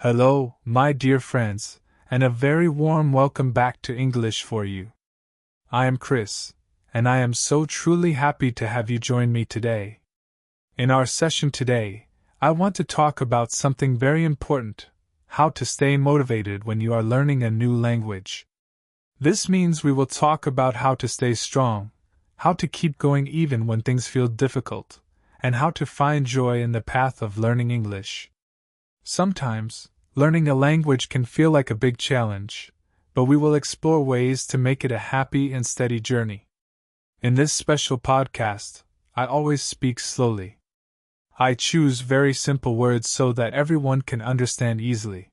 Hello, my dear friends, and a very warm welcome back to English for you. I am Chris, and I am so truly happy to have you join me today. In our session today, I want to talk about something very important: how to stay motivated when you are learning a new language. This means we will talk about how to stay strong, how to keep going even when things feel difficult, and how to find joy in the path of learning English. Sometimes, learning a language can feel like a big challenge, but we will explore ways to make it a happy and steady journey. In this special podcast, I always speak slowly. I choose very simple words so that everyone can understand easily.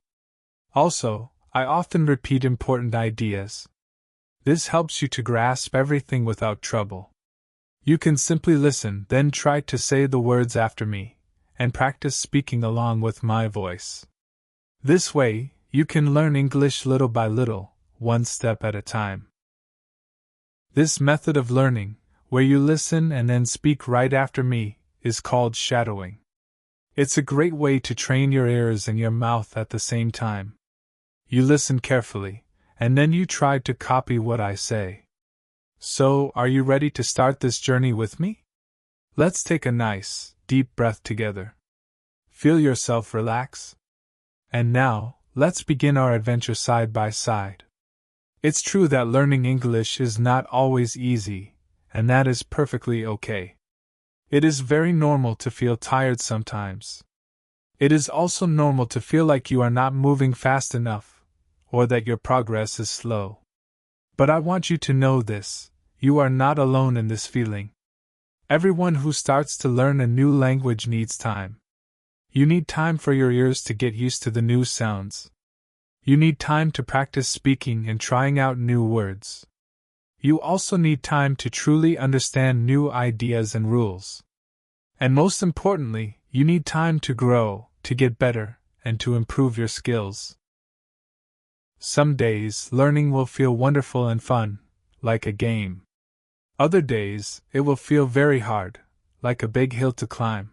Also, I often repeat important ideas. This helps you to grasp everything without trouble. You can simply listen, then try to say the words after me, and practice speaking along with my voice. This way, you can learn English little by little, one step at a time. This method of learning, where you listen and then speak right after me, is called shadowing. It's a great way to train your ears and your mouth at the same time. You listen carefully, and then you try to copy what I say. So, are you ready to start this journey with me? Let's take a nice, deep breath together. Feel yourself relax. And now, let's begin our adventure side by side. It's true that learning English is not always easy, and that is perfectly okay. It is very normal to feel tired sometimes. It is also normal to feel like you are not moving fast enough, or that your progress is slow. But I want you to know this: you are not alone in this feeling. Everyone who starts to learn a new language needs time. You need time for your ears to get used to the new sounds. You need time to practice speaking and trying out new words. You also need time to truly understand new ideas and rules. And most importantly, you need time to grow, to get better, and to improve your skills. Some days, learning will feel wonderful and fun, like a game. Other days, it will feel very hard, like a big hill to climb.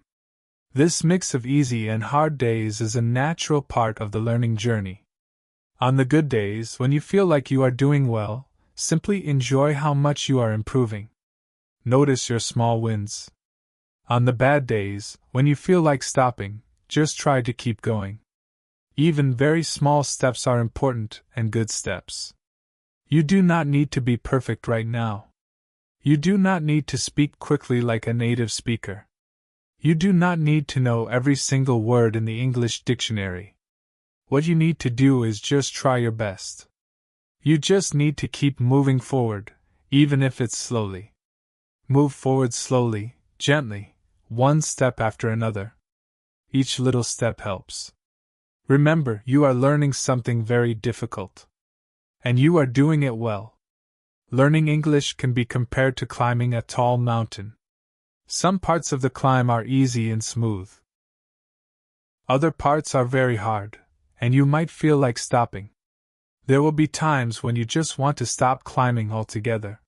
This mix of easy and hard days is a natural part of the learning journey. On the good days, when you feel like you are doing well, simply enjoy how much you are improving. Notice your small wins. On the bad days, when you feel like stopping, just try to keep going. Even very small steps are important and good steps. You do not need to be perfect right now. You do not need to speak quickly like a native speaker. You do not need to know every single word in the English dictionary. What you need to do is just try your best. You just need to keep moving forward, even if it's slowly. Move forward slowly, gently, one step after another. Each little step helps. Remember, you are learning something very difficult. And you are doing it well. Learning English can be compared to climbing a tall mountain. Some parts of the climb are easy and smooth. Other parts are very hard, and you might feel like stopping. There will be times when you just want to stop climbing altogether.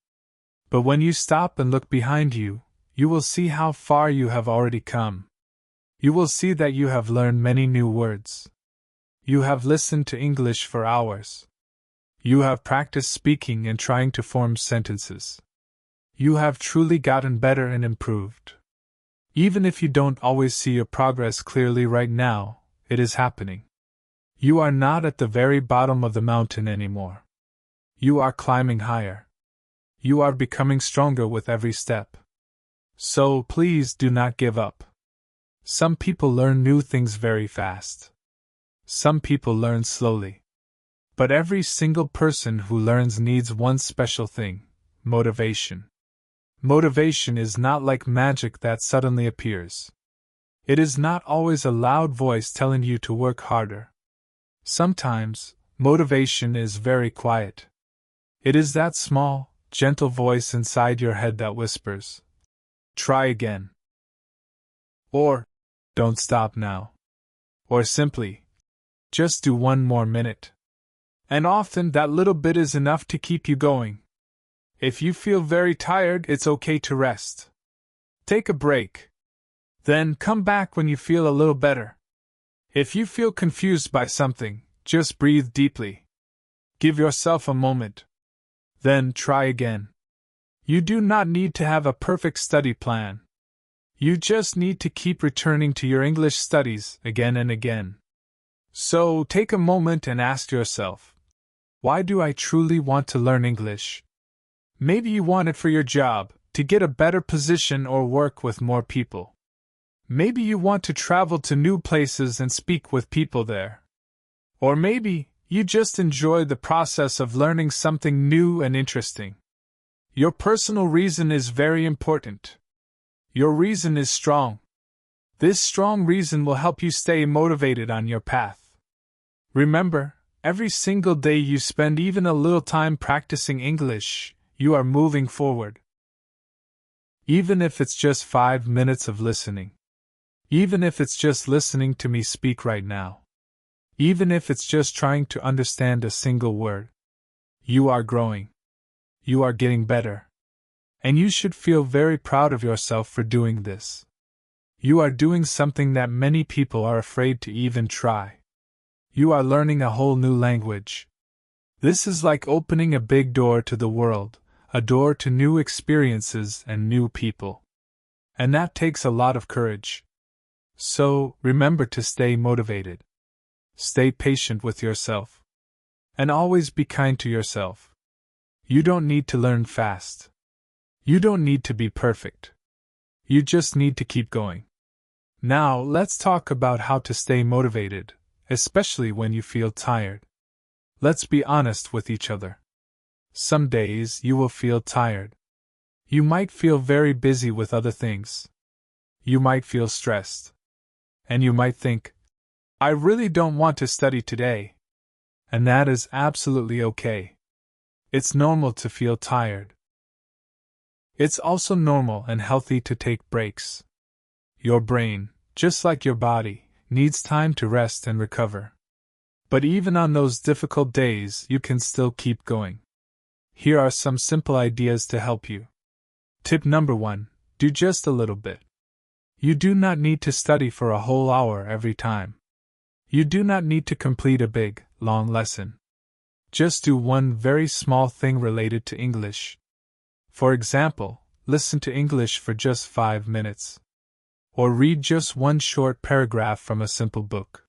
But when you stop and look behind you, you will see how far you have already come. You will see that you have learned many new words. You have listened to English for hours. You have practiced speaking and trying to form sentences. You have truly gotten better and improved. Even if you don't always see your progress clearly right now, it is happening. You are not at the very bottom of the mountain anymore. You are climbing higher. You are becoming stronger with every step. So please do not give up. Some people learn new things very fast. Some people learn slowly. But every single person who learns needs one special thing: motivation. Motivation is not like magic that suddenly appears. It is not always a loud voice telling you to work harder. Sometimes, motivation is very quiet. It is that small, gentle voice inside your head that whispers, "Try again." Or, "Don't stop now." Or simply, "Just do one more minute." And often that little bit is enough to keep you going. If you feel very tired, it's okay to rest. Take a break. Then come back when you feel a little better. If you feel confused by something, just breathe deeply. Give yourself a moment. Then try again. You do not need to have a perfect study plan. You just need to keep returning to your English studies again and again. So take a moment and ask yourself, why do I truly want to learn English? Maybe you want it for your job, to get a better position or work with more people. Maybe you want to travel to new places and speak with people there. Or maybe you just enjoy the process of learning something new and interesting. Your personal reason is very important. Your reason is strong. This strong reason will help you stay motivated on your path. Remember, every single day you spend even a little time practicing English, you are moving forward. Even if it's just 5 minutes of listening. Even if it's just listening to me speak right now. Even if it's just trying to understand a single word. You are growing. You are getting better. And you should feel very proud of yourself for doing this. You are doing something that many people are afraid to even try. You are learning a whole new language. This is like opening a big door to the world, a door to new experiences and new people. And that takes a lot of courage. So, remember to stay motivated. Stay patient with yourself. And always be kind to yourself. You don't need to learn fast. You don't need to be perfect. You just need to keep going. Now, let's talk about how to stay motivated, especially when you feel tired. Let's be honest with each other. Some days you will feel tired. You might feel very busy with other things. You might feel stressed. And you might think, I really don't want to study today. And that is absolutely okay. It's normal to feel tired. It's also normal and healthy to take breaks. Your brain, just like your body, needs time to rest and recover. But even on those difficult days, you can still keep going. Here are some simple ideas to help you. Tip number 1, do just a little bit. You do not need to study for a whole hour every time. You do not need to complete a big, long lesson. Just do one very small thing related to English. For example, listen to English for just 5 minutes. Or read just one short paragraph from a simple book.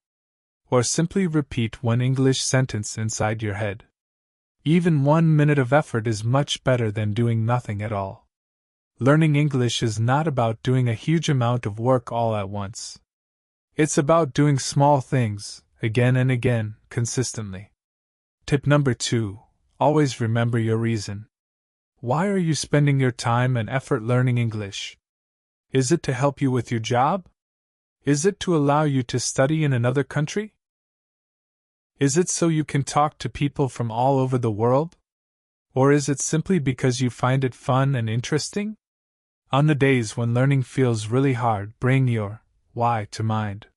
Or simply repeat one English sentence inside your head. Even 1 minute of effort is much better than doing nothing at all. Learning English is not about doing a huge amount of work all at once. It's about doing small things, again and again, consistently. Tip number 2, always remember your reason. Why are you spending your time and effort learning English? Is it to help you with your job? Is it to allow you to study in another country? Is it so you can talk to people from all over the world? Or is it simply because you find it fun and interesting? On the days when learning feels really hard, bring your why to mind.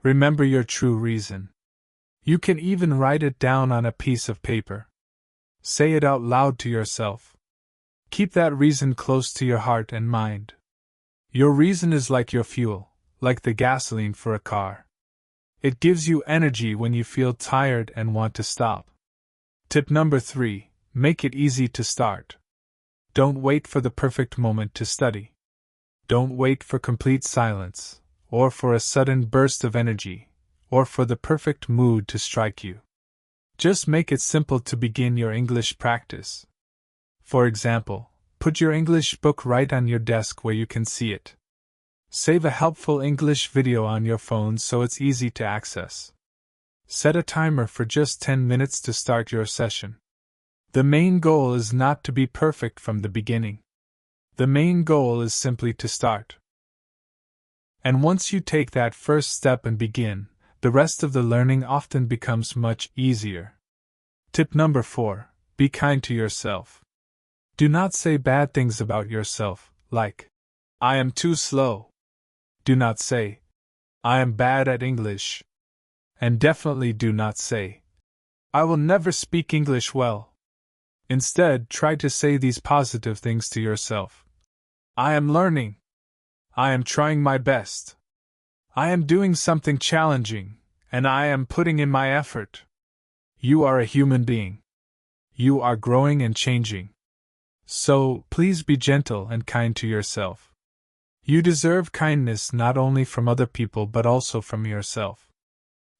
Remember your true reason. You can even write it down on a piece of paper. Say it out loud to yourself. Keep that reason close to your heart and mind. Your reason is like your fuel, like the gasoline for a car. It gives you energy when you feel tired and want to stop. Tip number 3, make it easy to start. Don't wait for the perfect moment to study. Don't wait for complete silence, or for a sudden burst of energy, or for the perfect mood to strike you. Just make it simple to begin your English practice. For example, put your English book right on your desk where you can see it. Save a helpful English video on your phone so it's easy to access. Set a timer for just 10 minutes to start your session. The main goal is not to be perfect from the beginning. The main goal is simply to start. And once you take that first step and begin, the rest of the learning often becomes much easier. Tip number 4, be kind to yourself. Do not say bad things about yourself, like, I am too slow. Do not say, I am bad at English. And definitely do not say, I will never speak English well. Instead, try to say these positive things to yourself. I am learning. I am trying my best. I am doing something challenging, and I am putting in my effort. You are a human being. You are growing and changing. So, please be gentle and kind to yourself. You deserve kindness not only from other people but also from yourself.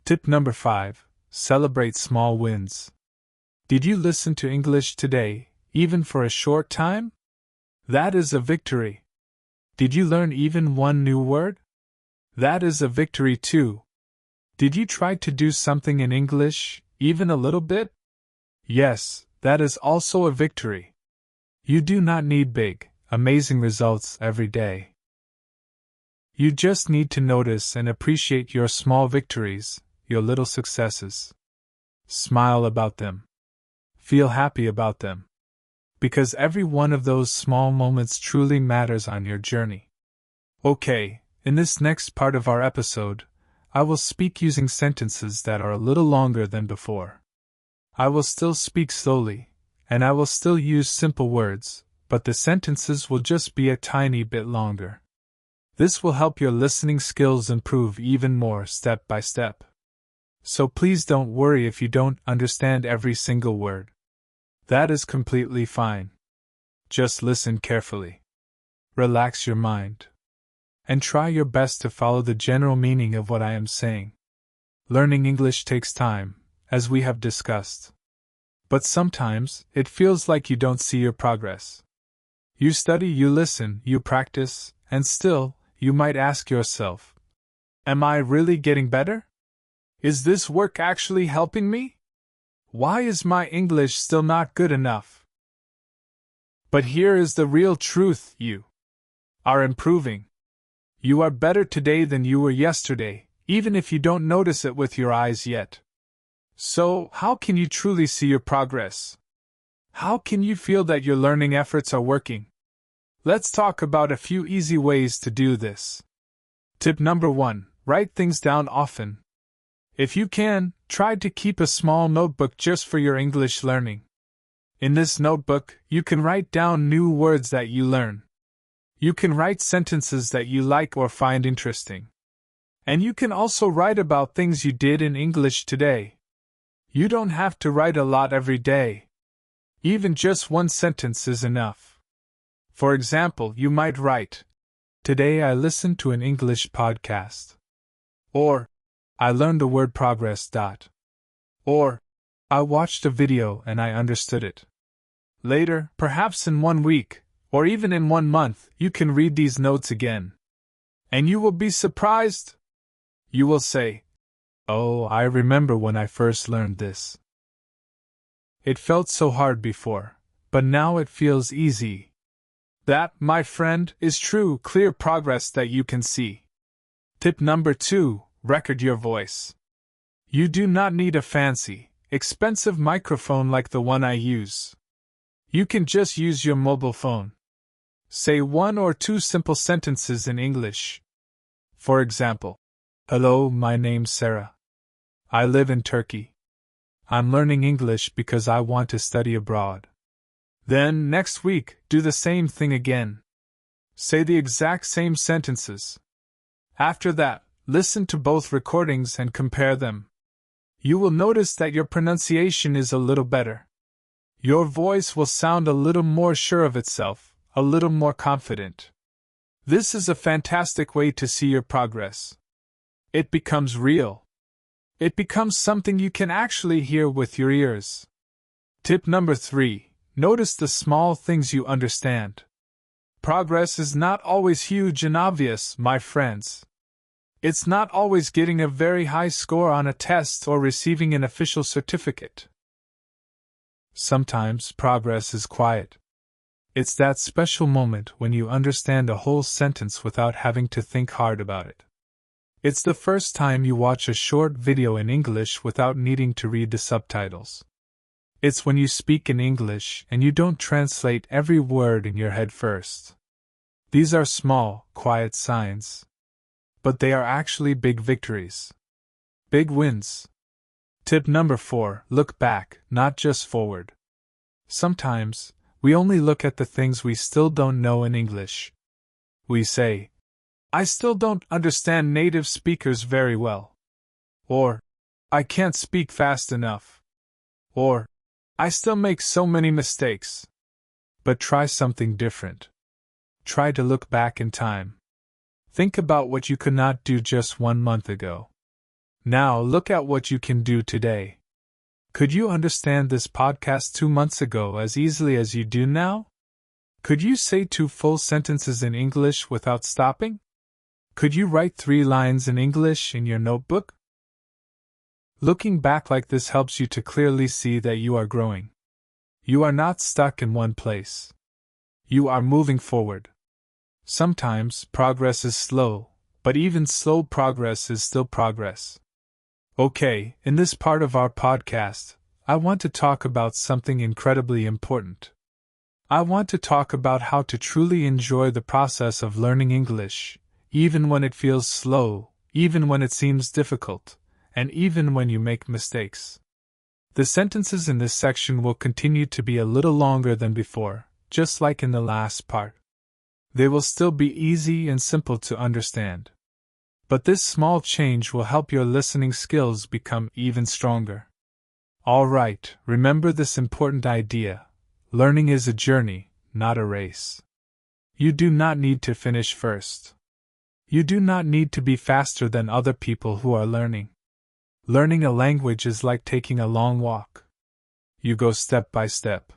Tip number 5. Celebrate small wins. Did you listen to English today, even for a short time? That is a victory. Did you learn even one new word? That is a victory too. Did you try to do something in English, even a little bit? Yes, that is also a victory. You do not need big, amazing results every day. You just need to notice and appreciate your small victories, your little successes. Smile about them. Feel happy about them. Because every one of those small moments truly matters on your journey. Okay, in this next part of our episode, I will speak using sentences that are a little longer than before. I will still speak slowly, and I will still use simple words, but the sentences will just be a tiny bit longer. This will help your listening skills improve even more step by step. So please don't worry if you don't understand every single word. That is completely fine. Just listen carefully. Relax your mind. And try your best to follow the general meaning of what I am saying. Learning English takes time, as we have discussed. But sometimes, it feels like you don't see your progress. You study, you listen, you practice, and still, you might ask yourself, am I really getting better? Is this work actually helping me? Why is my English still not good enough? But here is the real truth: you are improving. You are better today than you were yesterday, even if you don't notice it with your eyes yet. So, how can you truly see your progress? How can you feel that your learning efforts are working? Let's talk about a few easy ways to do this. Tip number 1. Write things down often. If you can, try to keep a small notebook just for your English learning. In this notebook, you can write down new words that you learn. You can write sentences that you like or find interesting. And you can also write about things you did in English today. You don't have to write a lot every day. Even just one sentence is enough. For example, you might write, "Today I listened to an English podcast." Or, "I learned the word progress." Or, "I watched a video and I understood it." Later, perhaps in 1 week, or even in 1 month, you can read these notes again. And you will be surprised. You will say, "Oh, I remember when I first learned this. It felt so hard before, but now it feels easy." That, my friend, is true, clear progress that you can see. Tip number 2. Record your voice. You do not need a fancy, expensive microphone like the one I use. You can just use your mobile phone. Say 1 or 2 simple sentences in English. For example, "Hello, my name's Sarah. I live in Turkey. I'm learning English because I want to study abroad." Then, next week, do the same thing again. Say the exact same sentences. After that, listen to both recordings and compare them. You will notice that your pronunciation is a little better. Your voice will sound a little more sure of itself, a little more confident. This is a fantastic way to see your progress. It becomes real. It becomes something you can actually hear with your ears. Tip number 3. Notice the small things you understand. Progress is not always huge and obvious, my friends. It's not always getting a very high score on a test or receiving an official certificate. Sometimes progress is quiet. It's that special moment when you understand a whole sentence without having to think hard about it. It's the first time you watch a short video in English without needing to read the subtitles. It's when you speak in English and you don't translate every word in your head first. These are small, quiet signs. But they are actually big victories. Big wins. Tip number 4. Look back, not just forward. Sometimes, we only look at the things we still don't know in English. We say, I still don't understand native speakers very well. Or, I can't speak fast enough. Or, I still make so many mistakes. But try something different. Try to look back in time. Think about what you could not do just 1 month ago. Now look at what you can do today. Could you understand this podcast 2 months ago as easily as you do now? Could you say 2 full sentences in English without stopping? Could you write 3 lines in English in your notebook? Looking back like this helps you to clearly see that you are growing. You are not stuck in one place. You are moving forward. Sometimes progress is slow, but even slow progress is still progress. Okay, in this part of our podcast, I want to talk about something incredibly important. I want to talk about how to truly enjoy the process of learning English, even when it feels slow, even when it seems difficult, and even when you make mistakes. The sentences in this section will continue to be a little longer than before, just like in the last part. They will still be easy and simple to understand. But this small change will help your listening skills become even stronger. Alright, remember this important idea. Learning is a journey, not a race. You do not need to finish first. You do not need to be faster than other people who are learning. Learning a language is like taking a long walk. You go step by step.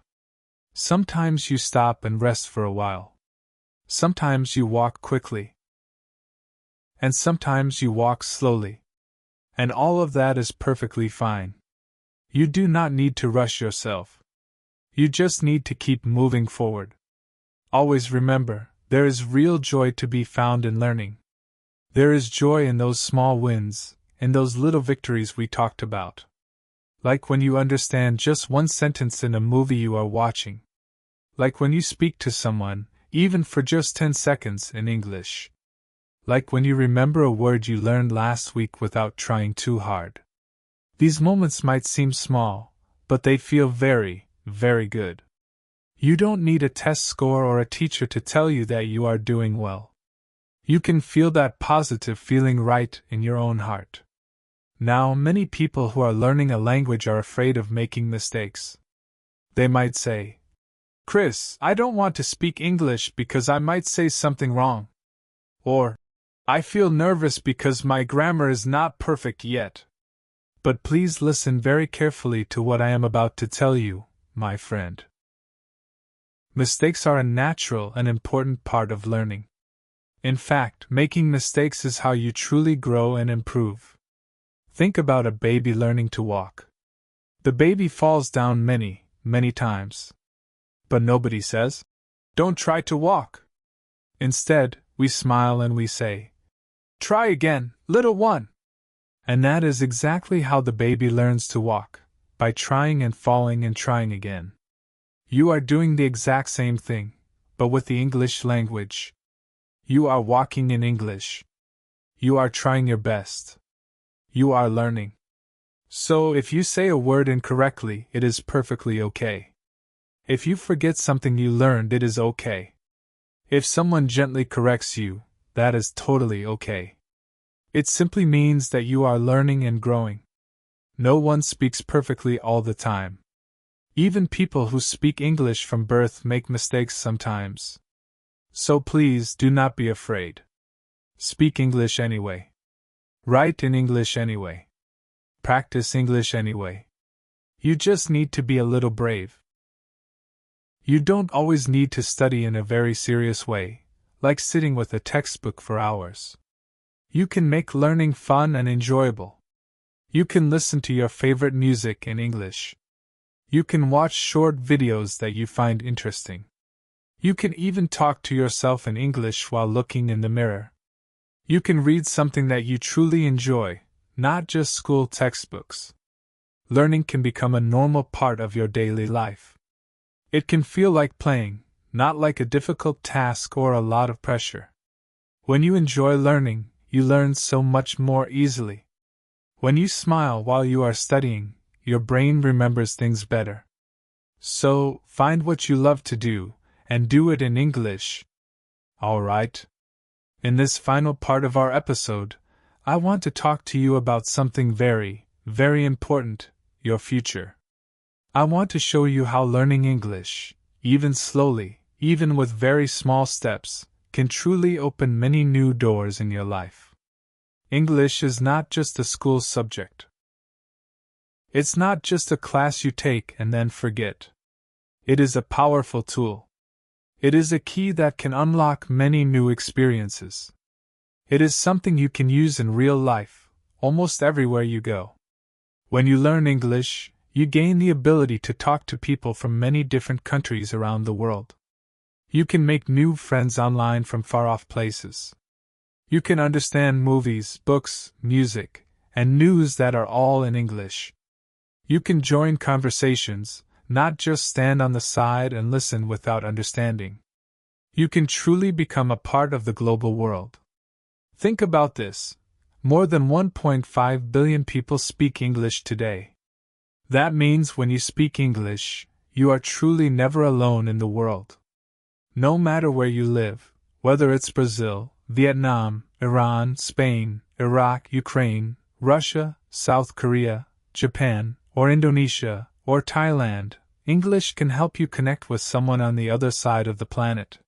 Sometimes you stop and rest for a while. Sometimes you walk quickly. And sometimes you walk slowly. And all of that is perfectly fine. You do not need to rush yourself. You just need to keep moving forward. Always remember, there is real joy to be found in learning. There is joy in those small wins, in those little victories we talked about. Like when you understand just one sentence in a movie you are watching. Like when you speak to someone, even for just 10 seconds in English. Like when you remember a word you learned last week without trying too hard. These moments might seem small, but they feel very, very good. You don't need a test score or a teacher to tell you that you are doing well. You can feel that positive feeling right in your own heart. Now, many people who are learning a language are afraid of making mistakes. They might say, "Chris, I don't want to speak English because I might say something wrong." Or, "I feel nervous because my grammar is not perfect yet." But please listen very carefully to what I am about to tell you, my friend. Mistakes are a natural and important part of learning. In fact, making mistakes is how you truly grow and improve. Think about a baby learning to walk. The baby falls down many, many times. But nobody says, "Don't try to walk." Instead, we smile and we say, "Try again, little one." And that is exactly how the baby learns to walk, by trying and falling and trying again. You are doing the exact same thing, but with the English language. You are walking in English. You are trying your best. You are learning. So if you say a word incorrectly, it is perfectly okay. If you forget something you learned, it is okay. If someone gently corrects you, that is totally okay. It simply means that you are learning and growing. No one speaks perfectly all the time. Even people who speak English from birth make mistakes sometimes. So please do not be afraid. Speak English anyway. Write in English anyway. Practice English anyway. You just need to be a little brave. You don't always need to study in a very serious way, like sitting with a textbook for hours. You can make learning fun and enjoyable. You can listen to your favorite music in English. You can watch short videos that you find interesting. You can even talk to yourself in English while looking in the mirror. You can read something that you truly enjoy, not just school textbooks. Learning can become a normal part of your daily life. It can feel like playing, not like a difficult task or a lot of pressure. When you enjoy learning, you learn so much more easily. When you smile while you are studying, your brain remembers things better. So, find what you love to do, and do it in English. Alright? In this final part of our episode, I want to talk to you about something very, very important: your future. I want to show you how learning English, even slowly, even with very small steps, can truly open many new doors in your life. English is not just a school subject. It's not just a class you take and then forget. It is a powerful tool. It is a key that can unlock many new experiences. It is something you can use in real life, almost everywhere you go. When you learn English, you gain the ability to talk to people from many different countries around the world. You can make new friends online from far-off places. You can understand movies, books, music, and news that are all in English. You can join conversations, not just stand on the side and listen without understanding. You can truly become a part of the global world. Think about this. More than 1.5 billion people speak English today. That means when you speak English, you are truly never alone in the world. No matter where you live, whether it's Brazil, Vietnam, Iran, Spain, Iraq, Ukraine, Russia, South Korea, Japan, or Indonesia, or Thailand, English can help you connect with someone on the other side of the planet.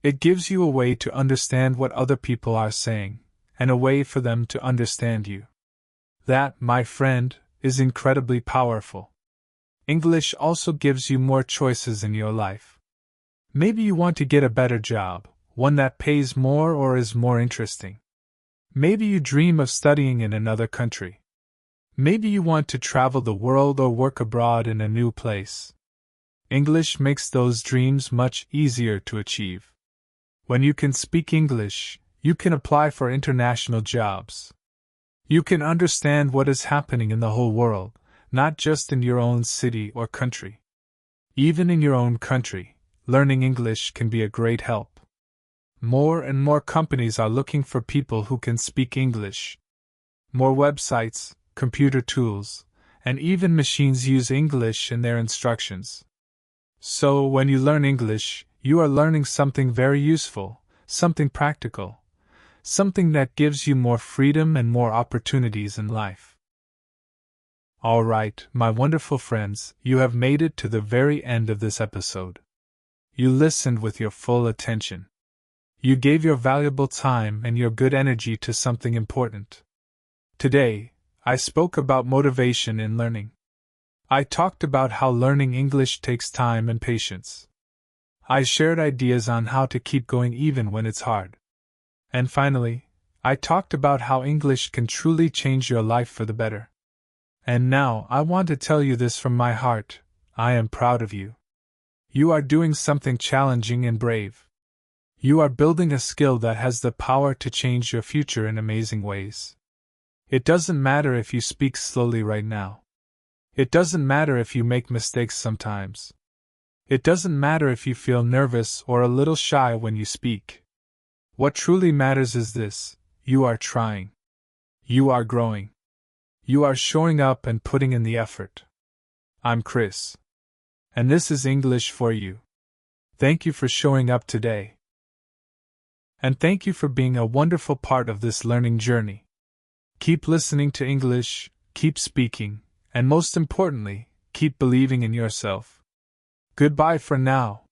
It gives you a way to understand what other people are saying, and a way for them to understand you. That, my friend, is incredibly powerful. English also gives you more choices in your life. Maybe you want to get a better job, one that pays more or is more interesting. Maybe you dream of studying in another country. Maybe you want to travel the world or work abroad in a new place. English makes those dreams much easier to achieve. When you can speak English, you can apply for international jobs. You can understand what is happening in the whole world, not just in your own city or country. Even in your own country, learning English can be a great help. More and more companies are looking for people who can speak English. More websites, computer tools, and even machines use English in their instructions. So, when you learn English, you are learning something very useful, something practical, something that gives you more freedom and more opportunities in life. All right, my wonderful friends, you have made it to the very end of this episode. You listened with your full attention. You gave your valuable time and your good energy to something important. Today, I spoke about motivation in learning. I talked about how learning English takes time and patience. I shared ideas on how to keep going even when it's hard. And finally, I talked about how English can truly change your life for the better. And now I want to tell you this from my heart: I am proud of you. You are doing something challenging and brave. You are building a skill that has the power to change your future in amazing ways. It doesn't matter if you speak slowly right now. It doesn't matter if you make mistakes sometimes. It doesn't matter if you feel nervous or a little shy when you speak. What truly matters is this: you are trying. You are growing. You are showing up and putting in the effort. I'm Chris. And this is English for you. Thank you for showing up today. And thank you for being a wonderful part of this learning journey. Keep listening to English, keep speaking, and most importantly, keep believing in yourself. Goodbye for now.